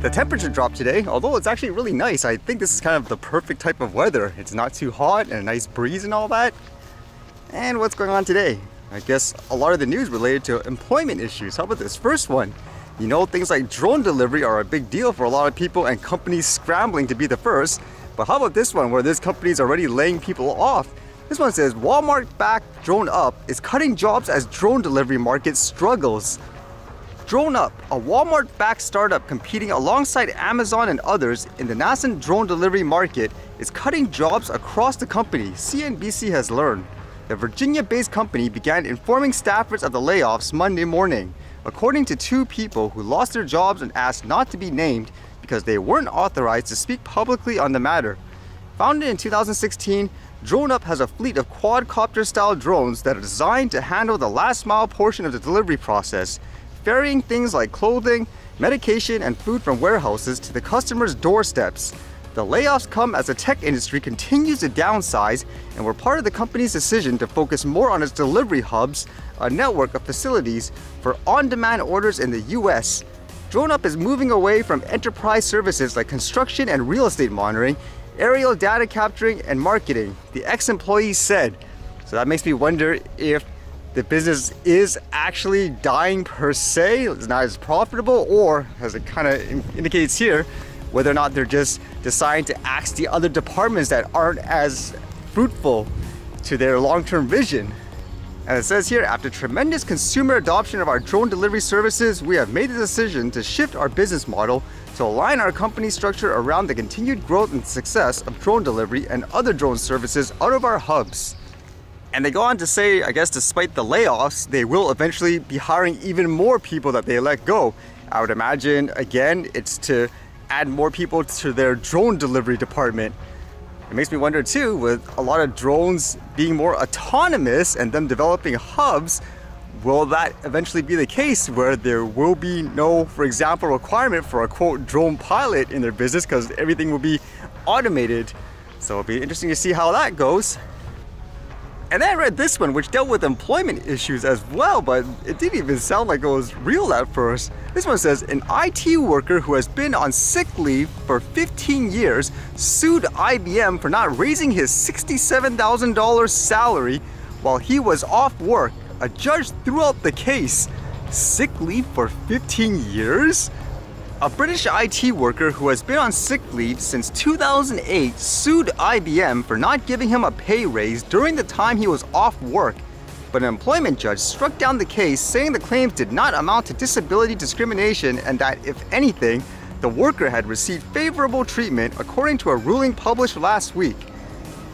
The temperature dropped today, although it's actually really nice. I think this is kind of the perfect type of weather. It's not too hot and a nice breeze and all that. And what's going on today? I guess a lot of the news related to employment issues. How about this first one? You know, things like drone delivery are a big deal for a lot of people and companies scrambling to be the first. But how about this one where this company is already laying people off? This one says Walmart-backed DroneUp is cutting jobs as drone delivery market struggles. DroneUp, a Walmart-backed startup competing alongside Amazon and others in the nascent drone delivery market, is cutting jobs across the company, CNBC has learned. The Virginia-based company began informing staffers of the layoffs Monday morning, according to two people who lost their jobs and asked not to be named because they weren't authorized to speak publicly on the matter. Founded in 2016, DroneUp has a fleet of quadcopter-style drones that are designed to handle the last-mile portion of the delivery process, ferrying things like clothing, medication, and food from warehouses to the customer's doorsteps. The layoffs come as the tech industry continues to downsize and were part of the company's decision to focus more on its delivery hubs, a network of facilities for on-demand orders in the US. DroneUp is moving away from enterprise services like construction and real estate monitoring, aerial data capturing, and marketing, the ex-employee said. So that makes me wonder if the business is actually dying per se, it's not as profitable, or as it kind of indicates here, whether or not they're just deciding to axe the other departments that aren't as fruitful to their long-term vision. And it says here, after tremendous consumer adoption of our drone delivery services, we have made the decision to shift our business model to align our company structure around the continued growth and success of drone delivery and other drone services out of our hubs. And they go on to say, I guess despite the layoffs, they will eventually be hiring even more people that they let go. I would imagine, again, it's to add more people to their drone delivery department. It makes me wonder too, with a lot of drones being more autonomous and them developing hubs, will that eventually be the case where there will be no, for example, requirement for a quote drone pilot in their business because everything will be automated. So it'll be interesting to see how that goes. And then I read this one, which dealt with employment issues as well, but it didn't even sound like it was real at first. This one says, an IT worker who has been on sick leave for 15 years sued IBM for not raising his $67,000 salary while he was off work. A judge threw out the case. Sick leave for 15 years? A British IT worker who has been on sick leave since 2008 sued IBM for not giving him a pay raise during the time he was off work. But an employment judge struck down the case, saying the claims did not amount to disability discrimination and that, if anything, the worker had received favorable treatment according to a ruling published last week.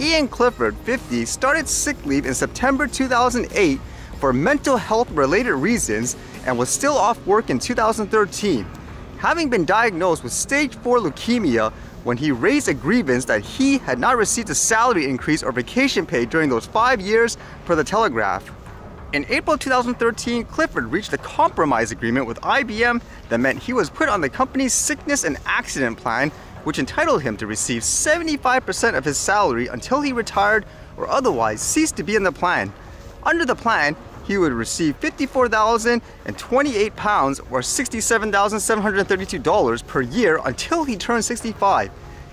Ian Clifford, 50, started sick leave in September 2008 for mental health-related reasons and was still off work in 2013. Having been diagnosed with stage 4 leukemia when he raised a grievance that he had not received a salary increase or vacation pay during those 5 years, per the Telegraph. In April 2013, Clifford reached a compromise agreement with IBM that meant he was put on the company's sickness and accident plan, which entitled him to receive 75% of his salary until he retired or otherwise ceased to be in the plan. Under the plan, he would receive £54,028 or $67,732 per year until he turned 65.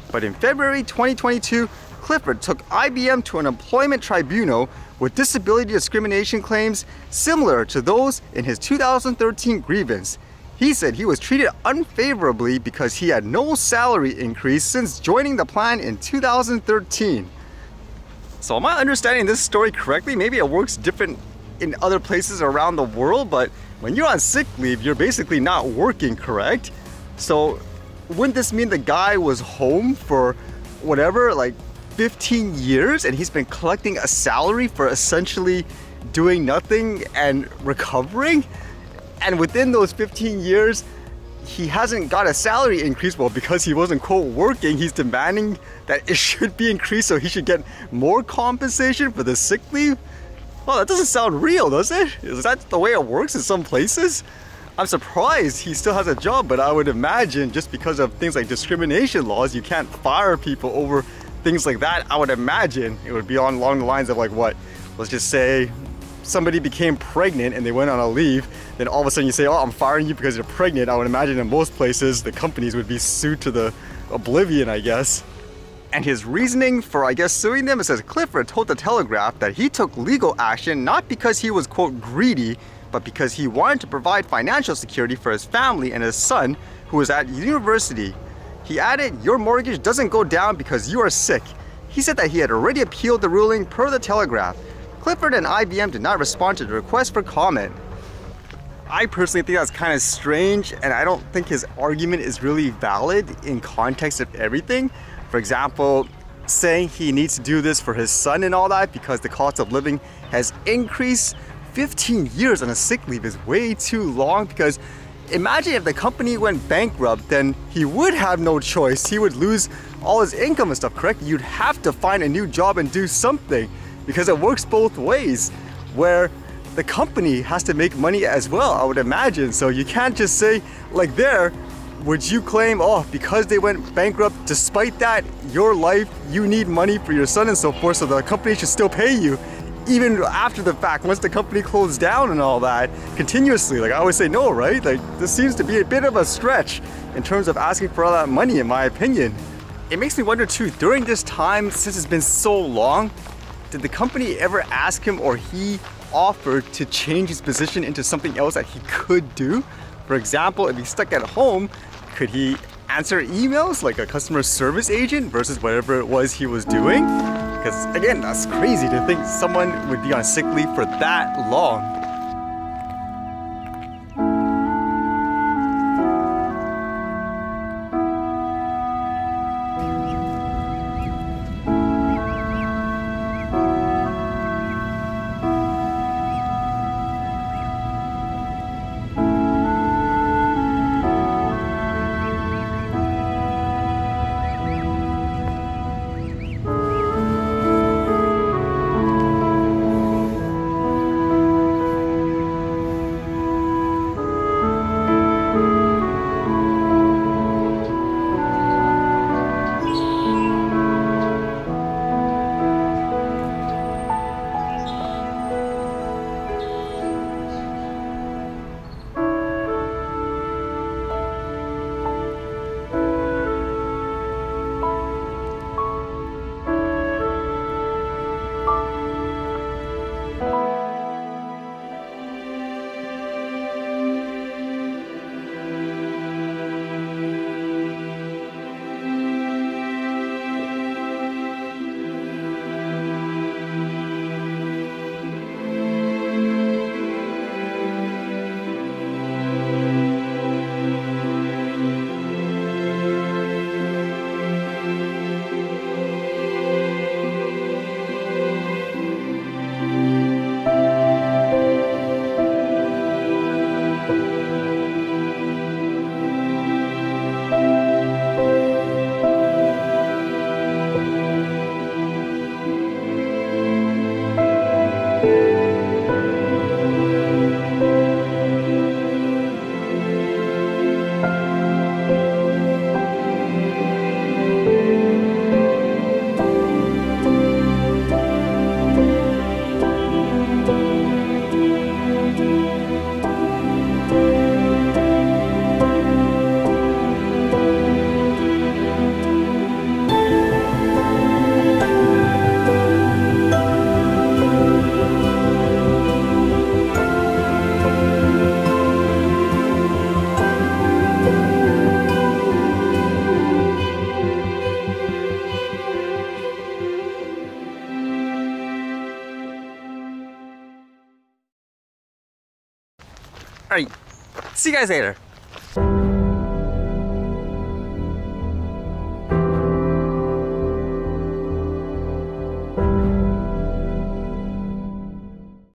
But in February 2022, Clifford took IBM to an employment tribunal with disability discrimination claims similar to those in his 2013 grievance. He said he was treated unfavorably because he had no salary increase since joining the plan in 2013. So am I understanding this story correctly? Maybe it works different in other places around the world, but when you're on sick leave, you're basically not working, correct? So wouldn't this mean the guy was home for whatever, like 15 years and he's been collecting a salary for essentially doing nothing and recovering? And within those 15 years, he hasn't got a salary increase. Well, because he wasn't quote working, he's demanding that it should be increased so he should get more compensation for the sick leave. Well, that doesn't sound real, does it? Is that the way it works in some places? I'm surprised he still has a job, but I would imagine just because of things like discrimination laws, you can't fire people over things like that. I would imagine it would be along the lines of like what? Let's just say somebody became pregnant and they went on a leave, then all of a sudden you say, oh, I'm firing you because you're pregnant. I would imagine in most places the companies would be sued to the oblivion, I guess. And his reasoning for, I guess, suing them, it says Clifford told the Telegraph that he took legal action not because he was, quote, greedy, but because he wanted to provide financial security for his family and his son, who was at university. He added, your mortgage doesn't go down because you are sick. He said that he had already appealed the ruling per the Telegraph. Clifford and IBM did not respond to the request for comment. I personally think that's kind of strange, and I don't think his argument is really valid in context of everything. For example, saying he needs to do this for his son and all that because the cost of living has increased. 15 years on a sick leave is way too long, because imagine if the company went bankrupt, then he would have no choice. He would lose all his income and stuff, correct? You'd have to find a new job and do something, because it works both ways, where the company has to make money as well, I would imagine. So you can't just say, like there, would you claim, oh, because they went bankrupt, despite that, your life, you need money for your son and so forth, so the company should still pay you, even after the fact, once the company closed down and all that, continuously? Like, I always say no, right? Like, this seems to be a bit of a stretch in terms of asking for all that money, in my opinion. It makes me wonder too, during this time, since it's been so long, did the company ever ask him, or he offered to change his position into something else that he could do? For example, if he's stuck at home, could he answer emails like a customer service agent versus whatever it was he was doing? Because again, that's crazy to think someone would be on sick leave for that long. Alright, see you guys later.